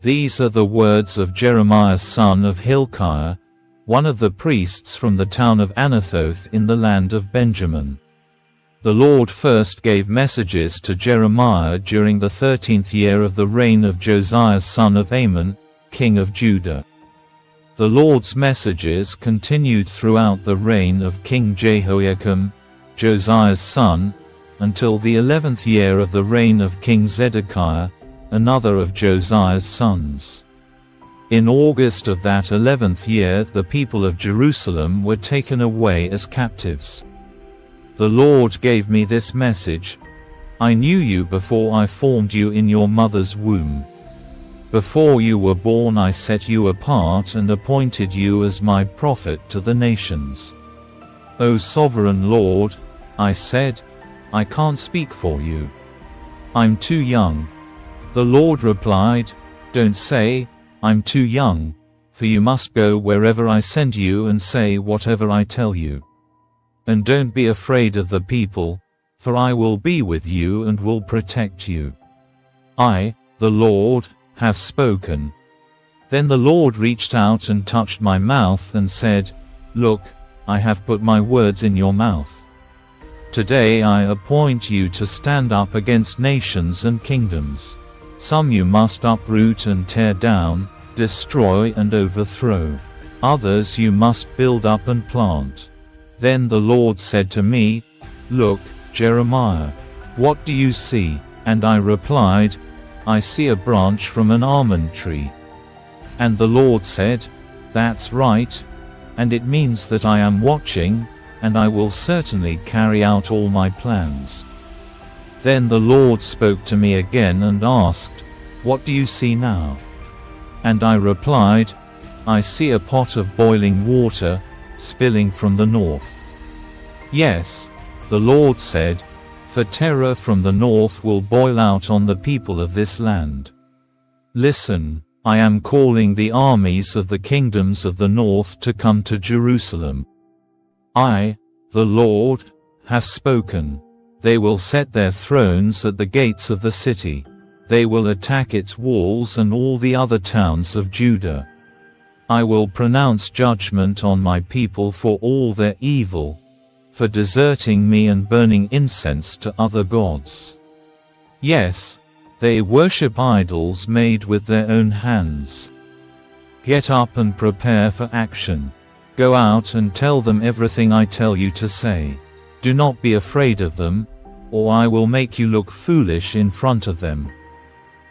These are the words of Jeremiah son of Hilkiah, one of the priests from the town of Anathoth in the land of Benjamin. The Lord first gave messages to Jeremiah during the 13th year of the reign of Josiah son of Amon, king of Judah. The Lord's messages continued throughout the reign of King Jehoiakim, Josiah's son, until the 11th year of the reign of King Zedekiah, another of Josiah's sons. In August of that 11th year the people of Jerusalem were taken away as captives. The Lord gave me this message: I knew you before I formed you in your mother's womb. Before you were born I set you apart and appointed you as my prophet to the nations. O sovereign Lord, I said, I can't speak for you. I'm too young. The Lord replied, Don't say, I'm too young, for you must go wherever I send you and say whatever I tell you. And don't be afraid of the people, for I will be with you and will protect you. I, the Lord, have spoken. Then the Lord reached out and touched my mouth and said, Look, I have put my words in your mouth. Today I appoint you to stand up against nations and kingdoms. Some you must uproot and tear down, destroy and overthrow. Others you must build up and plant. Then the Lord said to me, Look, Jeremiah, what do you see? And I replied, I see a branch from an almond tree. And the Lord said, That's right, and it means that I am watching, and I will certainly carry out all my plans. Then the Lord spoke to me again and asked, What do you see now? And I replied, I see a pot of boiling water, spilling from the north. Yes, the Lord said, for terror from the north will boil out on the people of this land. Listen, I am calling the armies of the kingdoms of the north to come to Jerusalem. I, the Lord, have spoken. They will set their thrones at the gates of the city. They will attack its walls and all the other towns of Judah. I will pronounce judgment on my people for all their evil, for deserting me and burning incense to other gods. Yes, they worship idols made with their own hands. Get up and prepare for action. Go out and tell them everything I tell you to say. Do not be afraid of them, or I will make you look foolish in front of them.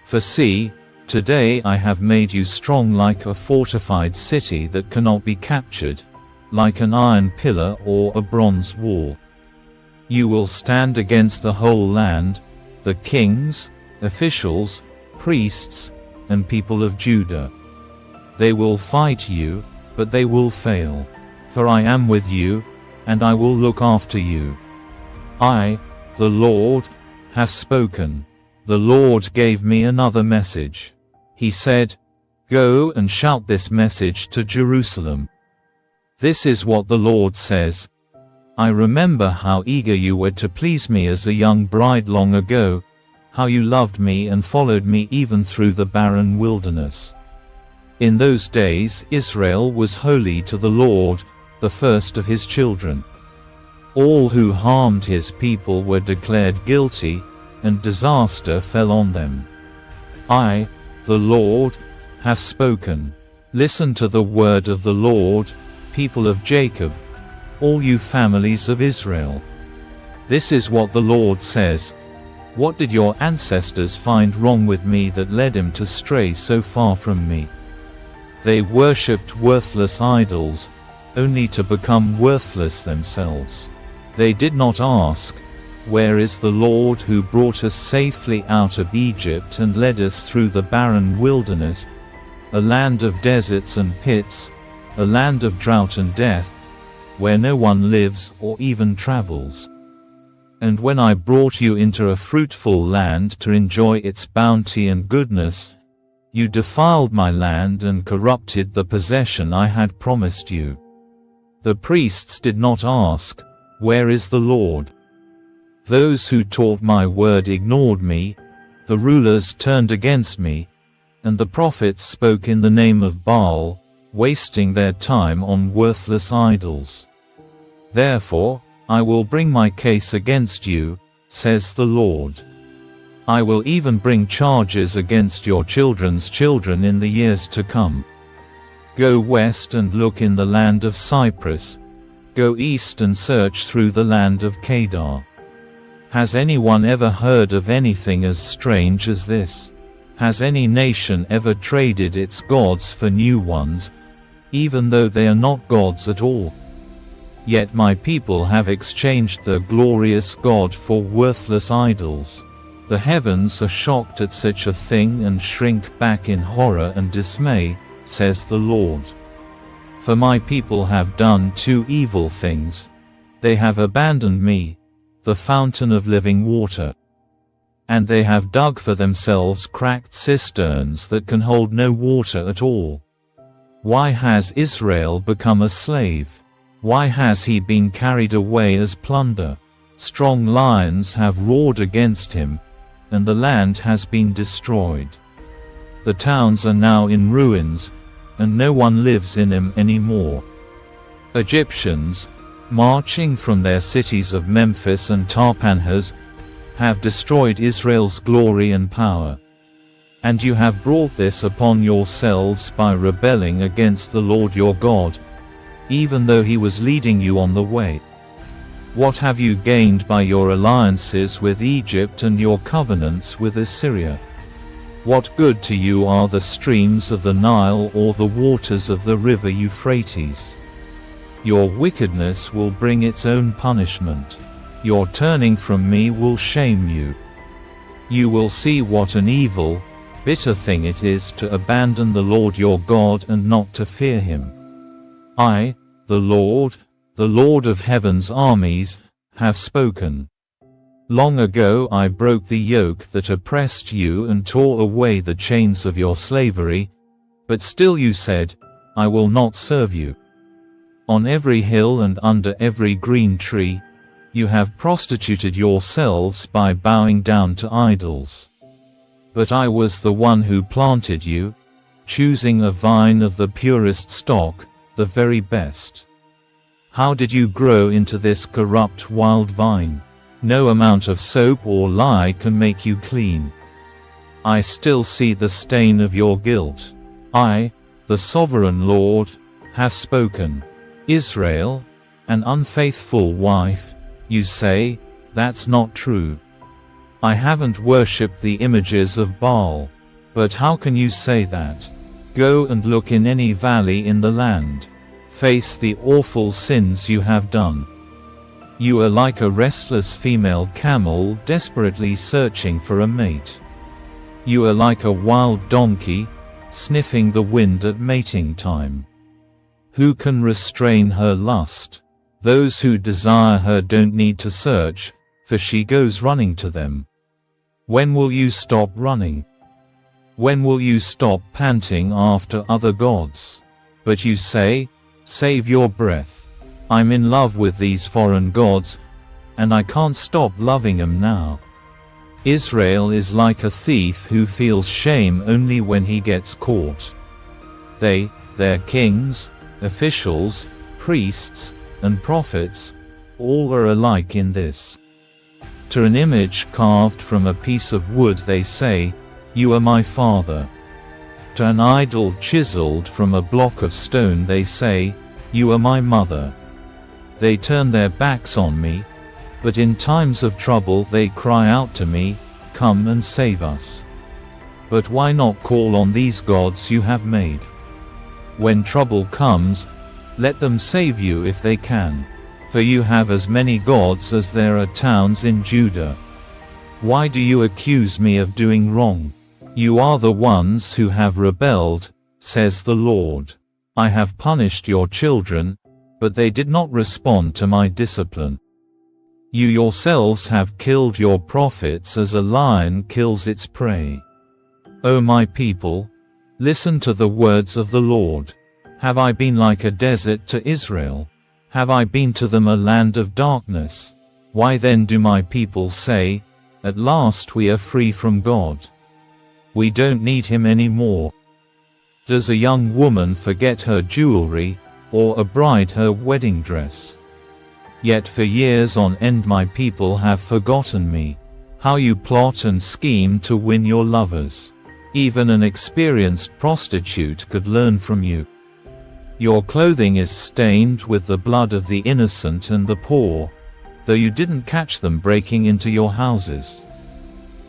For see, today I have made you strong like a fortified city that cannot be captured, like an iron pillar or a bronze wall. You will stand against the whole land, the kings, officials, priests, and people of Judah. They will fight you, but they will fail. For I am with you, and I will look after you. I, the Lord, have spoken. The Lord gave me another message. He said, Go and shout this message to Jerusalem. This is what the Lord says. I remember how eager you were to please me as a young bride long ago, how you loved me and followed me even through the barren wilderness. In those days Israel was holy to the Lord, the first of his children. All who harmed his people were declared guilty, and disaster fell on them. I, the Lord, have spoken. Listen to the word of the Lord, people of Jacob, all you families of Israel. This is what the Lord says. What did your ancestors find wrong with me that led them to stray so far from me? They worshipped worthless idols, only to become worthless themselves. They did not ask, Where is the Lord who brought us safely out of Egypt and led us through the barren wilderness, a land of deserts and pits, a land of drought and death, where no one lives or even travels? And when I brought you into a fruitful land to enjoy its bounty and goodness, you defiled my land and corrupted the possession I had promised you. The priests did not ask, Where is the Lord? Those who taught my word ignored me, the rulers turned against me, and the prophets spoke in the name of Baal, wasting their time on worthless idols. Therefore, I will bring my case against you, says the Lord. I will even bring charges against your children's children in the years to come. Go west and look in the land of Cyprus. Go east and search through the land of Kedar. Has anyone ever heard of anything as strange as this? Has any nation ever traded its gods for new ones, even though they are not gods at all? Yet my people have exchanged the glorious God for worthless idols. The heavens are shocked at such a thing and shrink back in horror and dismay, says the Lord. For my people have done two evil things. They have abandoned me, the fountain of living water. And they have dug for themselves cracked cisterns that can hold no water at all. Why has Israel become a slave? Why has he been carried away as plunder? Strong lions have roared against him, and the land has been destroyed. The towns are now in ruins, and no one lives in them anymore. Egyptians, marching from their cities of Memphis and Tahpanhes, have destroyed Israel's glory and power. And you have brought this upon yourselves by rebelling against the Lord your God, even though he was leading you on the way. What have you gained by your alliances with Egypt and your covenants with Assyria? What good to you are the streams of the Nile or the waters of the river Euphrates? Your wickedness will bring its own punishment. Your turning from me will shame you. You will see what an evil, bitter thing it is to abandon the Lord your God and not to fear him. I, the Lord of heaven's armies, have spoken. Long ago I broke the yoke that oppressed you and tore away the chains of your slavery, but still you said, I will not serve you. On every hill and under every green tree, you have prostituted yourselves by bowing down to idols. But I was the one who planted you, choosing a vine of the purest stock, the very best. How did you grow into this corrupt wild vine? No amount of soap or lye can make you clean. I still see the stain of your guilt. I, the sovereign Lord, have spoken. Israel, an unfaithful wife, you say, that's not true. I haven't worshipped the images of Baal. But how can you say that? Go and look in any valley in the land. Face the awful sins you have done. You are like a restless female camel desperately searching for a mate. You are like a wild donkey, sniffing the wind at mating time. Who can restrain her lust? Those who desire her don't need to search, for she goes running to them. When will you stop running? When will you stop panting after other gods? But you say, save your breath. I'm in love with these foreign gods, and I can't stop loving them now. Israel is like a thief who feels shame only when he gets caught. They, their kings, officials, priests, and prophets, all are alike in this. To an image carved from a piece of wood they say, you are my father. To an idol chiseled from a block of stone they say, you are my mother. They turn their backs on me, but in times of trouble they cry out to me, come and save us. But why not call on these gods you have made? When trouble comes, let them save you if they can. For you have as many gods as there are towns in Judah. Why do you accuse me of doing wrong? You are the ones who have rebelled, says the Lord. I have punished your children, but they did not respond to my discipline. You yourselves have killed your prophets as a lion kills its prey. O my people, listen to the words of the Lord. Have I been like a desert to Israel? Have I been to them a land of darkness? Why then do my people say, at last we are free from God? We don't need him anymore. Does a young woman forget her jewelry, or a bride her wedding dress? Yet for years on end my people have forgotten me. How you plot and scheme to win your lovers. Even an experienced prostitute could learn from you. Your clothing is stained with the blood of the innocent and the poor, though you didn't catch them breaking into your houses.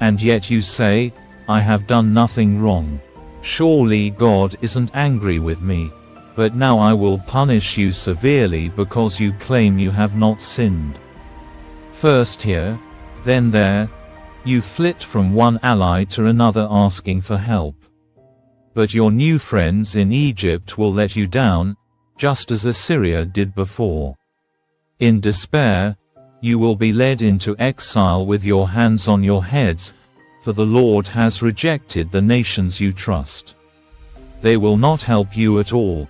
And yet you say, I have done nothing wrong. Surely God isn't angry with me, but now I will punish you severely because you claim you have not sinned. First here, then there, you flit from one ally to another asking for help. But your new friends in Egypt will let you down, just as Assyria did before. In despair, you will be led into exile with your hands on your heads, for the Lord has rejected the nations you trust. They will not help you at all.